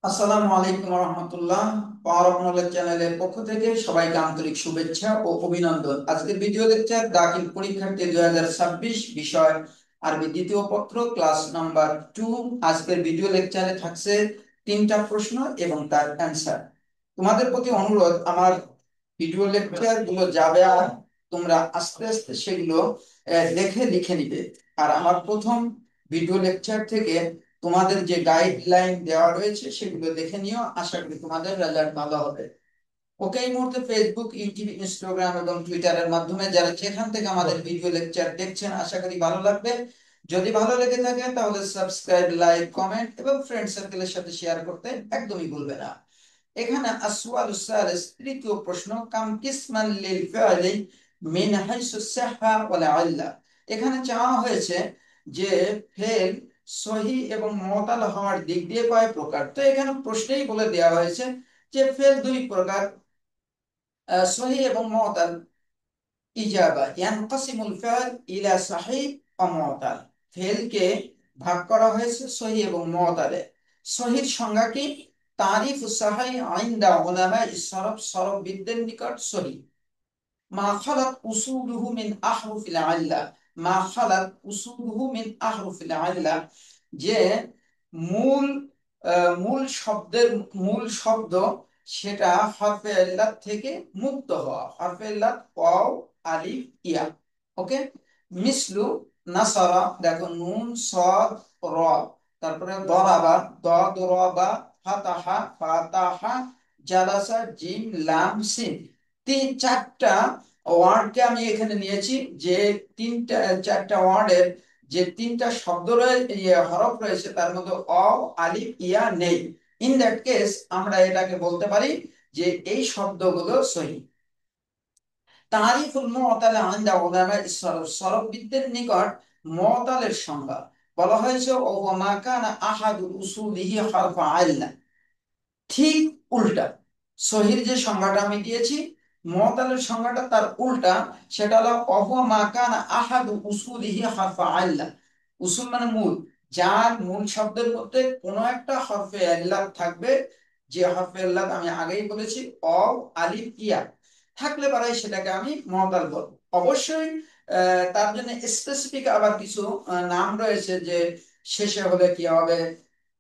আসসালামু আলাইকুম রহমতুল্লাহ। Power of knowledge চ্যানেলের পক্ষ থেকে সবাইকে আন্তরিক শুভেচ্ছা ও অভিনন্দন। আজকের ভিডিও লেকচার দাখিল পরীক্ষার্থী 2026 বিষয় আরবি দ্বিতীয় পত্র ক্লাস নাম্বার 2। আজকের ভিডিও লেকচারে থাকছে 3টা প্রশ্ন এবং তার অ্যান্সার। তোমাদের প্রতি অনুরোধ, আমার ভিডিও লেকচার গুলো যাবে আর তোমরা আস্তে আস্তে সেগুলো দেখে লিখে নিবে। আর আমার প্রথম ভিডিও লেকচার থেকে তোমাদের যে গাইডলাইন দেওয়া রয়েছে সেগুলো দেখে নিও, আশা করি তোমাদের রেজাল্ট ভালো হবে। ওকে, এই মুহূর্তে ফেসবুক, ইউটিউব, ইনস্টাগ্রাম এবং টুইটারের মাধ্যমে যারা যেখান থেকে আমাদের ভিডিও লেকচার দেখছেন, আশা করি ভালো লাগবে। যদি ভালো লেগে থাকে তাহলে সাবস্ক্রাইব, লাইক, কমেন্ট এবং ফ্রেন্ড সার্কেলের সাথে শেয়ার করতে একদমই ভুলবে না। এখানে আসওয়ালু সালিস, তৃতীয় প্রশ্ন, কাম কিসমান লিল ফি'লি মিন হাইসু সিহহা ওয়াল ইল্লা। এখানে চাওয়া হয়েছে যে ফেল সহি এবং মুতাল হওয়ার দিক দিয়ে কয় প্রকার। তো এখানে প্রশ্নেই বলে দেওয়া হয়েছে যে ফেল দুই প্রকার, সহি এবং মুতাল। ইজাবা, ইয়ানকাসিমুল ফি'ল ইলা সহিহ ওয়া মুতাল। ফেলকে ভাগ করা হয়েছে সহি এবং মুতালে। সহির সংজ্ঞা কি? তারিফু সহিহ ইনদা উলামা ইস-সরফ, সরফবিদদের নিকট সহি মা খালাত উসুলুহু মিন আহরুফিল ইল্লা। মা খালাত উসুলুহু মিন আহরুফিল ইল্লা, যে মূল মূল শব্দ সেটা হরফে ইল্লাত থেকে মুক্ত হওয়া। হরফে ইল্লাত ওয়াও, আলিফ, ইয়া। ওকে, মিসলু নাসারা, দেখো নুন, সাদ, র। তারপরে দরাবা, দরাবা, ফাতাহা, ফাতাহা, জালাসা, জিম, লাম, সিন। চারটা ওয়ার্ডকে আমি এখানে নিয়েছি, যে তিনটা চারটা ওয়ার্ডের যে তিনটা শব্দ রয়েছে, হরফ রয়েছে, তার মধ্যে অ, আলিফ, ইয়া নেই। ইন দ্যাট কেস আমরা এটাকে বলতে পারি যে এই শব্দগুলো সহি। তারিফুল মুতাল ইনদা উলামা ইস-সরফ, সরফবিদদের নিকট মুতালের সংজ্ঞা বলা হয়েছে ও মা কানা আহাদুল উসুলিহি হরফা আল্লা। ঠিক উল্টা, সহির যে সংজ্ঞাটা আমি দিয়েছি, মুতালের সংজ্ঞাটা তার উল্টা। সেটা হলো ওয়া মা কানা আহাদু উসুলিহি হরফা আল্লা। উসুল মানে মূল, যার মূল শব্দের মধ্যে কোনো একটা হরফে ইল্লাত থাকবে। যে হরফে ইল্লাত আমি আগেই বলেছি অ, আলিফ, ইয়া থাকলে পারে সেটাকে আমি মুতাল বলবো। অবশ্যই তার জন্য স্পেসিফিক আবার কিছু নাম রয়েছে, যে শেষে হলে কি হবে,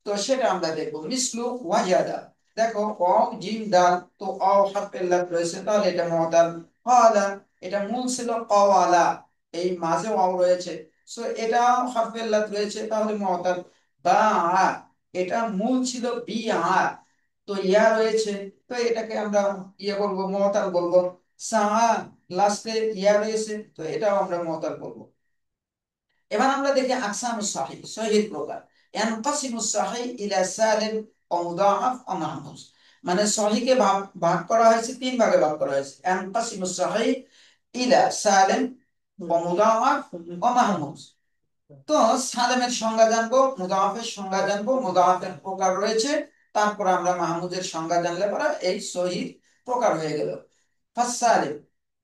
তো সেটা আমরা দেখবো। মিসলু ওয়াজাদা, দেখো অ, জিম, দাল, তো অ হরফে ইল্লাত রয়েছে, তাহলে এটা মুতাল। ক্বালা, এটা মূল ছিল ক্বালা, এই মাঝে ওয়াও রয়েছে, সো এটা হরফে ইল্লাত রয়েছে, তাহলে মুতাল। বাআ, এটা মূল ছিল বিআ, তো ইয়া রয়েছে, তো এটাকে আমরা ইয়া বলবো, মুতাল বলবো। সাআ, লাস্টে ইয়া রয়েছে, তো এটাও আমরা মুতাল বলবো। এবার আমরা দেখি আকসামুস সহিহ, সহিহ প্রকার। ইয়ানকাসিমুস সহিহ ইলা সালিম ও মুদাআফ ও মাহমুজ। মানে সহিহকে ভাগ ভাগ করা হয়েছে, তিন ভাগে ভাগ করা হয়েছে। ইয়ানকাসিমুস সহিহ ইলা সালিম ও মুদাআফ ও মাহমুজ। তো সালেমের সংজ্ঞা জানবো, মুদাআফের সংজ্ঞা জানবো, মুদাআফের প্রকার রয়েছে, তারপর আমরা মাহমুদের সংজ্ঞা জানলে পরে এই সহিহ প্রকার হয়ে গেল। ফাসালিম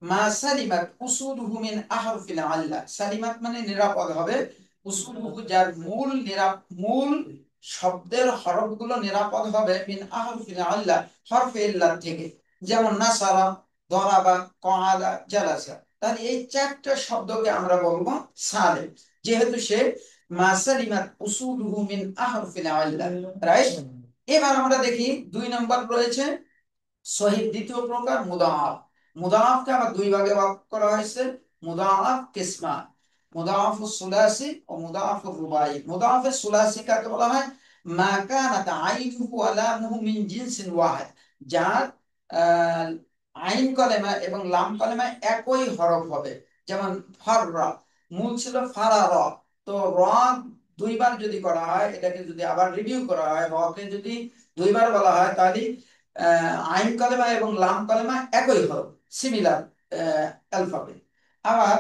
মা সালিমাত উসুলুহু মিন আহরফিল আল্লা। সালিমাত মানে নিরাপদ হবে, উসুলুহু যার মূল শব্দের হরফগুলো নিরাপদ হবে, মিন আহরফিল আল্লা হরফে ইল্লাত থেকে। যেমন নাসারা, দরাবা, কআদা, জালাসা। তাহলে এই চারটা শব্দকে আমরা বলবো সালিম, যেহেতু সে মা সালিমাত উসুলুহু মিন আহরফিল আল্লা। রাইট। এবার আমরা দেখি 2 নম্বর রয়েছে সহিহ দ্বিতীয় প্রকার মুদাআফ। মুদাআফকে আবার দুই ভাগে ভাগ করা হয়েছে। মুদাআফ কিসমান, মুদাআফুস সুলাসি ও মুদাআফুর রুবাই। মুদাআফুস সুলাসি কাকে বলা হয়? মা কানাত আইনুহু ওয়া লামুহু মিন জিনসিন ওয়াহিদ, যার আহ, আইন কলেমা এবং লাম কলেমা একই হরফ হবে। যেমন ফাররা, মূল ছিল ফারারা, তো র দুইবার যদি করা হয়, এটাকে যদি আবার রিভিউ করা হয়, রকে যদি দুইবার বলা হয়, তাহলে আইন কলেমা এবং লাম কলেমা একই হরফ, সিমিলার অ্যালফাবেট। আবার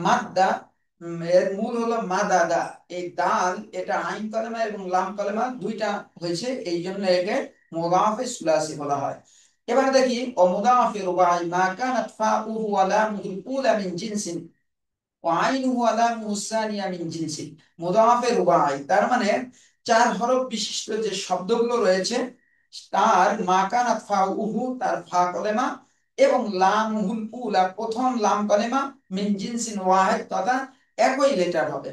মাদ্দা, এর মূল হলো মাদাদা। এই দাল, এটা আইন কলেমা এবং লাম কলেমা দুইটা হয়েছে, এই জন্য একে মুদাআফে সুলাসি বলা হয়। এবার দেখি ও মুদাআফে রুবাই, মা কানাত ফাউহু ওয়া লামুহুল উলা মিন জিনসিন ওয়া আইনুহু ওয়া লামুহু সানিয়া মিন জিনসিন। মুদাআফে রুবাই তার মানে চার হরফ বিশিষ্ট যে শব্দগুলো রয়েছে, তার মা কানাত ফাউহু তার ফা কলেমা এবং লামুল উলা প্রথম লাম কলেমা মিন জিনসিন ওয়াহিদ তথা একই লেটার হবে।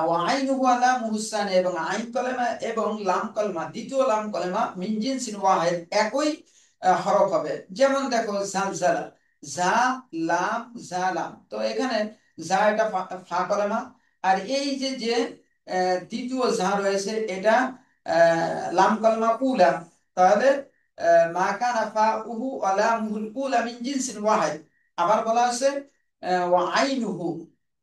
ওয়াইনুহু আলা মুহসান এবং আইন কলেমা এবং লাম কলেমা দ্বিতীয় লাম কলেমা মিন জিনসিন ওয়াহিদ একই হরফ হবে। যেমন দেখো জালজালা, জা লাম জা লাম, তো এখানে জা এটা ফা কলেমা, আর এই যে যে দ্বিতীয় জা রয়েছে এটা লাম কলেমা উলা। তাহলে মা কানা ফা উহু আলা মুহুল উলা মিন জিনসিন ওয়াহিদ। আবার বলা আছে ওয়া আইনুহু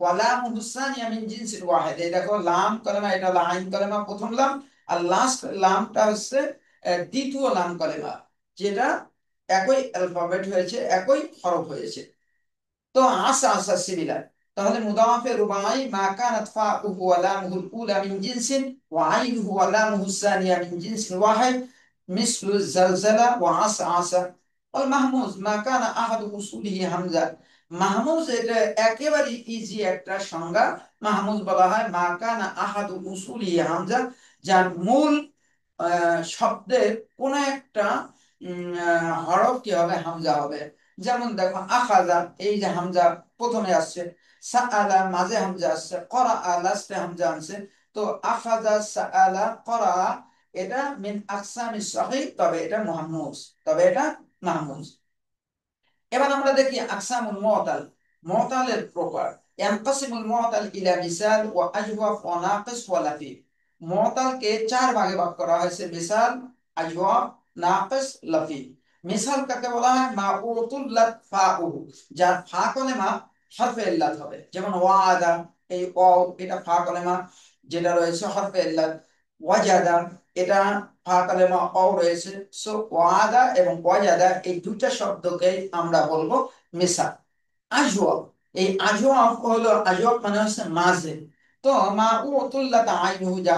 ওয়ালাম হুসানিয়া মিন জিনসিল ওয়াহিদ। এই দেখো লাম কলেমা, এটা হলো আইন কলেমা প্রথম লাম, আর লাস্ট লামটা হচ্ছে দ্বিতীয় লাম কলেমা, যেটা একই অ্যালফাবেট হয়েছে, একই হরফ হয়েছে। তো আসা আসা সিমিলার। তাহলে মুদাফে রুবাই মা কানাত ফাউহু ওয়া লামুহুল উলা মিন জিনসিন ওয়া আইনুহু ওয়া লামুহুস সানিয়া মিন জিনসিন ওয়াহিদ মিসলু জালজালা ওয়া আসা আসা। ওয়াল মাহমুজ মা কানা আহাদু উসুলিহি হামজা। মাহমুজ এটা একেবারে ইজি একটা সংজ্ঞা। মাহমুজ বলা হয় মা কানা আহাদু উসুলিহি হামজা, যার মূল শব্দের কোন একটা হরফ কি হবে, হামজা হবে। যেমন দেখো আখাযা, এই যে হামজা প্রথমে আসছে, সাআলা মাঝে হামজা আসছে, করাআ লাস্টে হামজা আসছে। তো আখাযা সাআলা করা, এটা মিন আকসামিস সহিহ, তবে এটা মুহাম্মুজ, তবে এটা মাহমুজ। এবার আমরা দেখি আকসামুল মুআতাল, মুআতালের প্রকার। ইয়ানকাসিমুল মুআতাল ইলা মিসাল ওয়া আজওয়াফ ওয়া নাকিস ওয়া লাফিফ। মুআতালকে চার ভাগে ভাগ করা হয়েছে: মিসাল, আজওয়াফ, নাকিস, লাফিফ। মিসাল কাকে বলা হয়? মা উতুল্লাত ফাউহু, যার ফা কলেমা হরফে ইল্লাত হবে। যেমন ওয়াদা, এই অ এটা ফা কলেমা যেটা রয়েছে হরফে ইল্লাত। ওয়াজাদা, এটা ফা কালেমা অ রয়েছে। সো ওয়াদা এবং ওয়াজাদা এই দুইটা শব্দকে আমরা বলবো মিসাল। আজওয়াব, এই আজওয়াব হলো, আজওয়াব মানে হচ্ছে মাঝে। তো মা উতুল্লাত আইনুহু, যা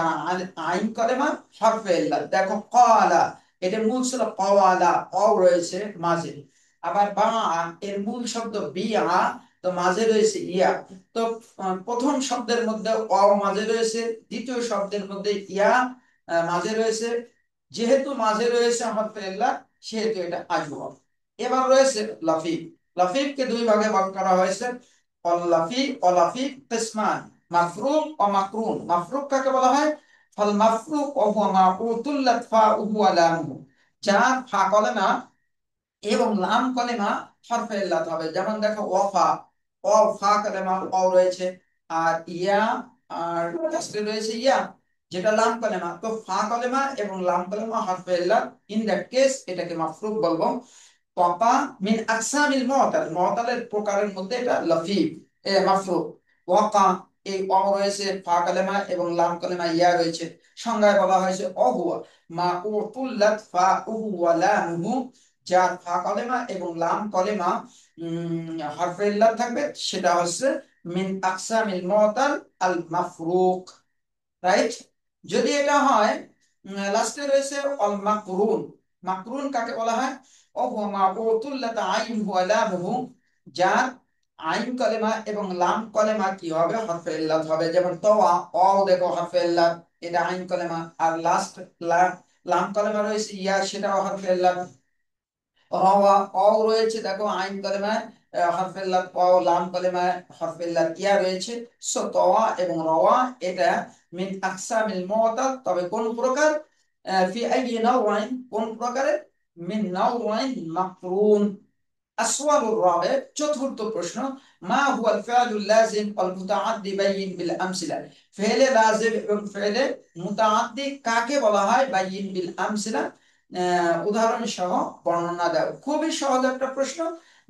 আইন কালেমা হরফে ইল্লাত। দেখো ক্বালা, এটা মূল ছিল ক্বালা, অ রয়েছে মাঝে। আবার বা, এর মূল শব্দ বিআ, তো মাঝে রয়েছে ইয়া। তো প্রথম শব্দের মধ্যে অ মাঝে রয়েছে, দ্বিতীয় শব্দের মধ্যে ইয়া মাঝে রয়েছে। যেহেতু মাঝে রয়েছে হরফে ইল্লাত, সেহেতু এটা আজওয়াব। এবার রয়েছে লাফিফ। লাফিফকে দুই ভাগে ভাগ করা হয়েছে: অল্লাফিফ অলাফিফ কিসমান, মাফরুক ও মাকরুন। মাফরুক কাকে বলা হয়? ফাল মাফরুক ওয়া হুয়া মা উতুল্লাত ফাউহু ওয়া লামুহু, যার ফা কলেমা এবং লাম কলেমা হরফে ইল্লাত হবে। যেমন দেখো ওয়াফা, অ ফা কলেমা অ রয়েছে, আর ইয়া, আর লাস্টে রয়েছে ইয়া, যেটা লাম কলেমা। তো ফা কলেমা এবং লাম কলেমা হরফে ইল্লাত, ইন দ্যাট কেস এটাকে মাফরুক বলবো। তপা মিন আকসামিল মুআতাল, মুআতালের প্রকারের মধ্যে এটা লাফিফ মাফরুক। ওয়াকা, এই অ রয়েছে, ফা কালেমা এবং লাম কালেমা ইয়া রয়েছে। সংজ্ঞায় বলা হয়েছে অহুয়া মা উতুল্লাত ফাউহু ওয়া লামুহু, যার ফা কালেমা এবং লাম কালেমা হরফে ইল্লাত থাকবে, সেটা হচ্ছে মিন আকসামিল মুআতাল আল মাফরুক। রাইট? যদি এটা হয় লাস্টে রয়েছে অল মাকরুন। মাকরুন কাকে বলা হয়? ও হুয়া মা উতুল্লাত আইনহু ওয়া লামুহু, যার আইন কলেমা এবং লাম কলেমা কি হবে, হরফে ইল্লাত হবে। যেমন তোয়া, অ দেখো হরফে ইল্লাত, এটা আইন কলেমা। আর লাস্ট লাম কলেমা রয়েছে ইয়া, সেটাও হরফে ইল্লাত। রওয়া, অ রয়েছে দেখো আইন কালেমায় হরফে লাত, ক লাম কালেমায় হরফে লাত ইয়া রয়েছে। সো তওয়া এবং রওয়া এটা মিন আকসামিল মুআতাল, তবে কোন প্রকার? ফি আইয়ি নাওয়াইন, কোন প্রকারের? মিন নাওয়াইন মাকরুন। আসওয়ালুর রাবি, চতুর্থ প্রশ্ন। মা হুয়াল ফিআলুল লাযিম ওয়াল মুতাআদ্দি বাইয়িন বিল আমসিলা। ফেলে লাযিম এবং ফেলে মুতাআদ্দি কাকে বলা হয়? বাইয়িন বিল আমসিলা, উদাহরণ সহ বর্ণনা দাও। খুবই সহজ একটা প্রশ্ন,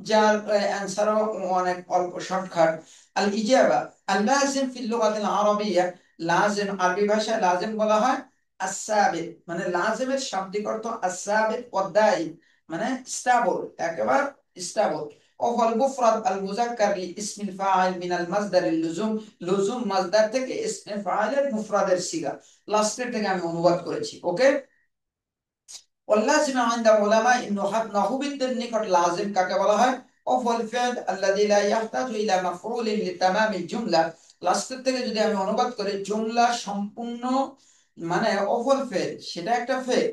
যার অ্যান্সারও অনেক অল্প, শর্টকাট। আল ইজাবা, আল লাযিম ফিল লুগাতিল আরাবিয়্যা, লাযিম আরবি ভাষায় লাযিম বলা হয় আস-সাবিত, মানে লাযিমের শাব্দিক অর্থ আস-সাবিত ওয়া দাঈম, মানে স্থাবর, একেবারে স্থাবর। ওয়াল মুফরাদ আল মুযাক্কার লি ইসমিল ফাইল মিনাল মাসদারিল লুজুম, লুজুম মাসদার থেকে ইসমে ফাইলের মুফরাদের সিগা। লাস্টের থেকে আমি অনুবাদ করেছি। ওকে? واللازم عند علماء نحوবিদদের নিকট লাজিম কাকে বলা হয়? وهو الفعل الذي لا يحتاج إلى مفعول لتمام الجملة। লাস্টের থেকে যদি আমি অনুবাদ করি, জুমলা সম্পূর্ণ মানে অফল ফেল, সেটা একটা ফেল।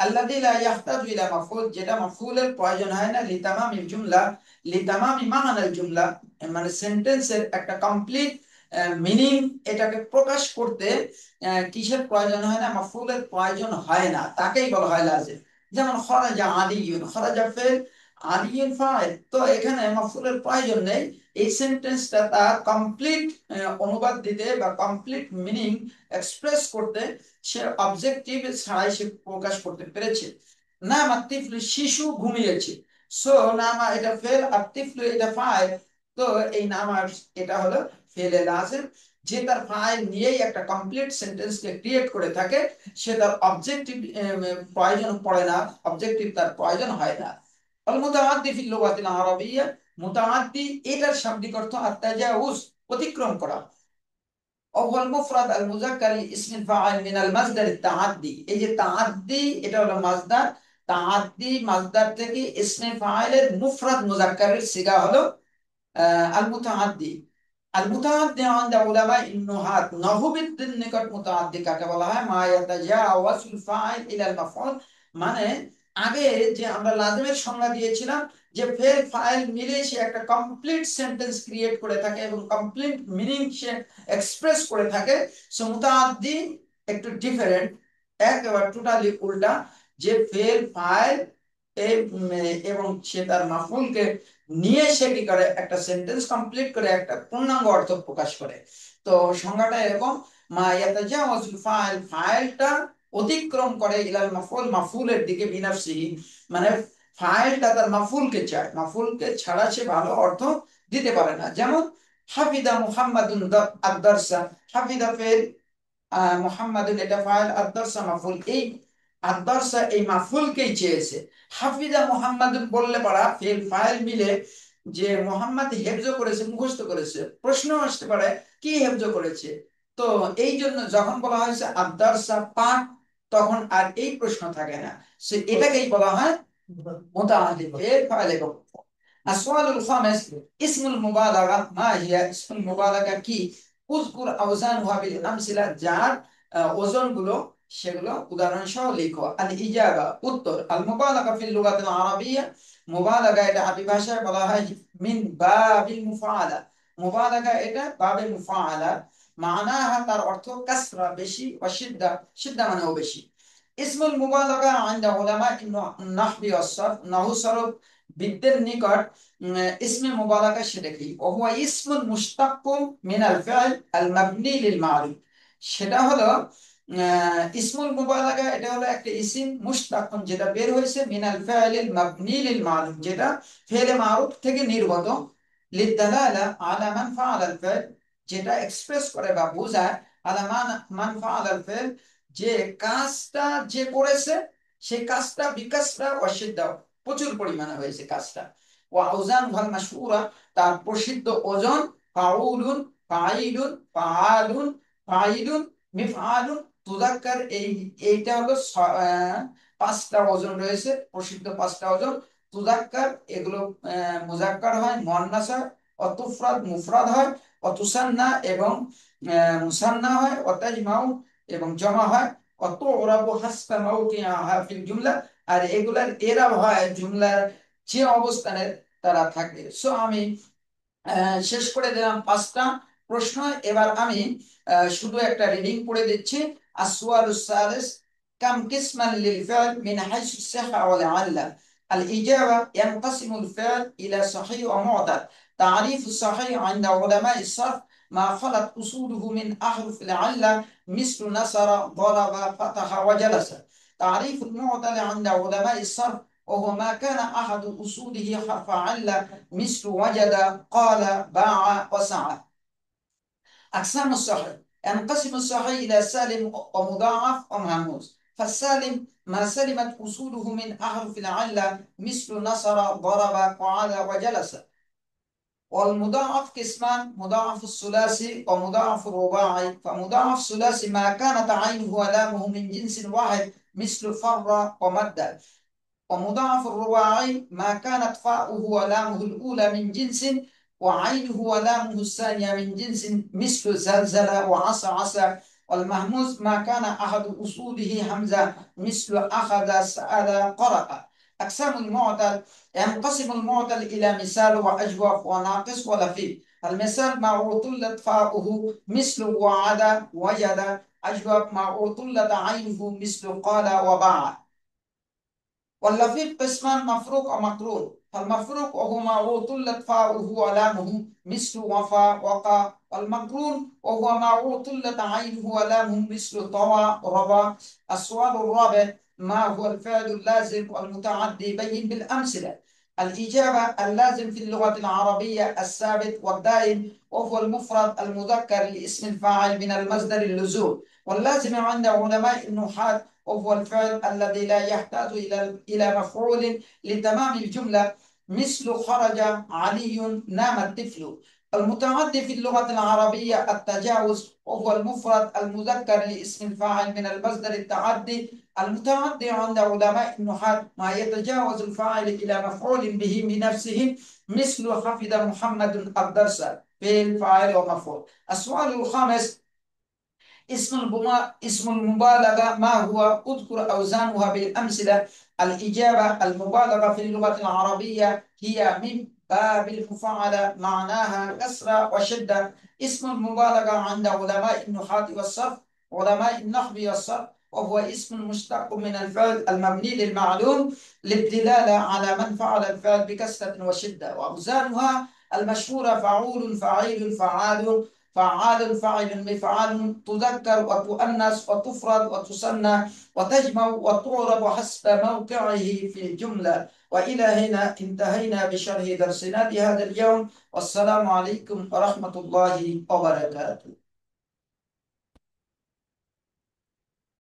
আল্লাযী লা ইয়াহতাজু ইলা মাফউল, যেটা মাফউলের প্রয়োজন হয় না, লিতামামিল জুমলা, লিতামামি মানাল জুমলা, মানে সেন্টেন্সের একটা কমপ্লিট মিনিং, এটাকে প্রকাশ করতে কিসের প্রয়োজন হয় না, মাফউলের প্রয়োজন হয় না, তাকেই বলা হয় লাজিম। যেমন খরাজা আলিয়ুন, খরাজা ফেল, আলিয়ুন ফাইল, তো এখানে মাফউলের প্রয়োজন নেই। এই সেন্টেন্সটা তার কমপ্লিট অনুবাদ দিতে বা কমপ্লিট মিনিং এক্সপ্রেস করতে সে অবজেক্টিভ ছাড়াই সে প্রকাশ করতে পেরেছে। নামা তিফলু, শিশু ঘুমিয়েছে। সো নামা এটা ফেল, আর তিফলু এটা ফাইল। তো এই নামা এটা হলো ফেলে লাজিম, যে তার ফাইল নিয়েই একটা কমপ্লিট সেন্টেন্সকে ক্রিয়েট করে থাকে, সে তার অবজেক্টিভ প্রয়োজন পড়ে না, অবজেক্টিভ তার প্রয়োজন হয় না। আল মুতাআদ্দি ফিল লুগাতিল আরাবিয়্যা, মুতাআদ্দি এটার শাব্দিক অর্থ আত-তাজাউজ, অতিক্রম করা। অল মুফরাদ আল মুযাক্কার ইসমিল ফাইল মিনাল মাসদার তাআদ্দি, এই যে তাআদ্দি এটা হলো মাসদার, তাআদ্দি মাসদার থেকে ইসমে ফাইলের মুফরাদ মুযাক্কারের সিগা হলো আল মুতাআদ্দি। আল মুতাআদ্দি ইনদা উলামা ইন্নুহাত, নহুবিদদের নিকট মুতাআদ্দি কাকে বলা হয়, মা ইয়াতাজাওয়াজুল ফাইল ইলাল মাফউল, মানে আগে যে আমরা লাজিমের সংজ্ঞা দিয়েছিলাম, যে ফেল ফাইল মিলে সে একটা কমপ্লিট সেন্টেন্স ক্রিয়েট করে থাকে এবং কমপ্লিট মিনিং সে এক্সপ্রেস করে থাকে। সো মুতাআদ্দি একটু ডিফারেন্ট, একেবারে টোটালি উল্টা, যে ফেল ফাইল এবং সে তার মাফউলকে নিয়ে সে কি করে, একটা সেন্টেন্স কমপ্লিট করে একটা পূর্ণাঙ্গ অর্থ প্রকাশ করে। তো সংজ্ঞাটা এরকম, মা ইয়াতাজাওয়াজুল ফাইল, ফাইলটা অতিক্রম করে, ইলাল মাফউল, মাফউলের দিকে, বিনাফসিহি, মানে ফাইলটা তার মাফউলকে চায়, মাফউলকে ছাড়া সে ভালো অর্থ দিতে পারে না। যেমন হাফিদা মুহাম্মাদুন আদ-দারসা, হাফিদা ফেল, মুহাম্মাদুন এটা ফাইল, আদ-দারসা মাফউল, এই আদ-দারসা এই মাফউলকেই চেয়েছে। হাফিজা মুহাম্মাদুন বললে পারা ফেল ফাইল মিলে, যে মোহাম্মদ হেফজ করেছে, মুখস্থ করেছে, প্রশ্ন আসতে পারে কি হেফজ করেছে। তো এই জন্য যখন বলা হয়েছে আদ-দারসা পাঠ, তখন আর এই প্রশ্ন থাকে না, সে এটাকেই বলা হয় মুতাআদ্দি ফেল ফাইল এবং আসওয়ালুল খামিস, ইসমুল মুবালাগা মা হিয়া, ইসমুল মুবালাগা কি, উযকুর আওজানহা বিল আমসিলা, যার ওজন গুলো সেগুলো উদাহরণ সহ লিখো। আল ইজাবা উত্তর, আল মুবালাগা ফিল লুগাতিল আরাবিয়্যা, মুবালাগা এটা আরবি ভাষায় বলা হয় মিন বাবিল মুফাআলা, মুবালাগা এটা বাবে মুফাআলা, মানাহা তার অর্থ কাসরা বেশি, ও শিদ্দা, শিদ্দা মানেও বেশি। ইসমুল মুবালাগা ইনদা উলামা নাহবি ওয়াস সরফ, নাহু সরফ বিদদের নিকট ইসমে মুবালাগা সেটা কি, ওহুয়া ইসমুল মুশতাক্কুম মিনাল ফি'ল আল মাবনি লিল মা'রুফ, সেটা হলো ইসমুল মুবালাগা, এটা হলো একটা ইসিম মুশতাক্কুন, যেটা বের হয়েছে মিনাল ফি'লিল মাবনি লিল মা'রুফ, যেটা ফেলে মারুফ থেকে নির্গত, লিদালালা আলা মান ফাআল আল ফি'ল, যেটা এক্সপ্রেস করে বা বোঝায় আলা মান ফাআল আল ফি'ল, যে কাজটা যে করেছে সেই কাজটা বিকাশটা অসিদ্ধা, প্রচুর পরিমাণে হয়েছে কাজটা। ও আউজান ভাল মাশহুরা, তার প্রসিদ্ধ ওজন ফাউলুন, ফাইলুন, ফাআলুন, ফাইলুন, মিফআলুন, তুযাক্কার, এইটা হলো পাঁচটা ওজন রয়েছে, প্রসিদ্ধ পাঁচটা ওজন। তুযাক্কার এগুলো মুযাক্কার হয়, মুয়ান্নাস হয়, অতুফরাদ মুফরাদ হয়, অতুসান্না এবং মুসান্না হয়, অতাজমাউ এবং জমা হয়, অতুরাবু হাসবা মাওকিআহা ফিল জুমলা, আর এগুলার এরাব হয় জুমলার যে অবস্থানে তারা থাকে। সো আমি শেষ করে দিলাম পাঁচটা প্রশ্ন। এবার আমি শুধু একটা রিডিং পড়ে দিচ্ছি। আসওয়ালুস সালিস, কাম কিসমান লিল ফি'ল মিন হাইসু সিহা ওয়াল আল্লা, আল ইজাবা ইয়ানকাসিমু আল ফি'ল ইলা সহিহ ওয়া মু'তাল, তারিফ সহিহ عند علماء الصرف ما خلت أصوله من أحرف العلة مثل نصر ضرب فتح وجلس، تعريف المعتل عند علماء الصرف وهو ما كان أحد أصوله حرف علة مثل وجد قال باع وسعى. أقسام الصحيح، ينقسم الصحيح إلى سالم ومضاعف ومهموز. فالسالم ما سلمت أصوله من أحرف العلة مثل نصر ضرب قعد وجلس. والمضاعف قسمان، مضاعف الثلاثي ومضاعف الرباعي. فمضاعف الثلاثي ما كانت عينه ولامه من جنس واحد مثل فر ومد. ومضاعف الرباعي ما كانت فاؤه ولامه الأولى من جنس وعينه ولامه الثانية من جنس مثل زلزل وعصى عصى. والمهموز ما كان أحد أصوله همزة مثل أخذ سأل قرأ. أقسام المعتل: ينقسم المعتل إلى مثال وأجوف وناقص ولفيف. المثال ما اعتلت فاؤه مثل وعد وجد. أجوف ما اعتلت عينه مثل قال وباع. واللفيف قسمان: مفروق ومقرون. فالمفروق وهو ما اعتلت فاؤه ولامه مثل وفى وقى. والمقرون وهو ما اعتلت عينه ولامه مثل طوى ربى. السؤال الرابع: ما هو الفعل اللازم والمتعدي؟ بين بالأمثلة. الإجابة: اللازم في اللغة العربية الثابت والدائم، وهو المفرد المذكر لاسم الفاعل من المصدر اللزوم. واللازم عند علماء النحاة وهو الفعل الذي لا يحتاج إلى مفعول لتمام الجملة، مثل خرج علي نام الطفل. المتعدي في اللغة العربية التجاوز، وهو المفرد المذكر لاسم الفاعل من المصدر التعدي. المتعدي عند علماء النحاة ما يتجاوز الفاعل إلى مفعول به بنفسه، مثل حفظ محمد الدرس، فعل فاعل ومفعول. السؤال الخامس: اسم المبالغة ما هو؟ اذكر أوزانها بالأمثلة. الإجابة: المبالغة في اللغة العربية هي من باب المفاعلة، معناها كسرة وشدة. اسم المبالغة عند علماء النحاة والصرف، علماء النحو والصرف، وهو اسم مشتق من الفعل المبني للمعلوم للدلالة على من فعل الفعل بكسرة وشدة. وأوزانها المشهورة: فعول، فعيل، فعال، فعال، فاعل، مفعال. تذكر وتؤنث وتفرد وتثنى وتجمع وتعرب حسب موقعه في الجملة. وإلى هنا انتهينا بشرح درسنا لهذا اليوم، والسلام عليكم ورحمة الله وبركاته.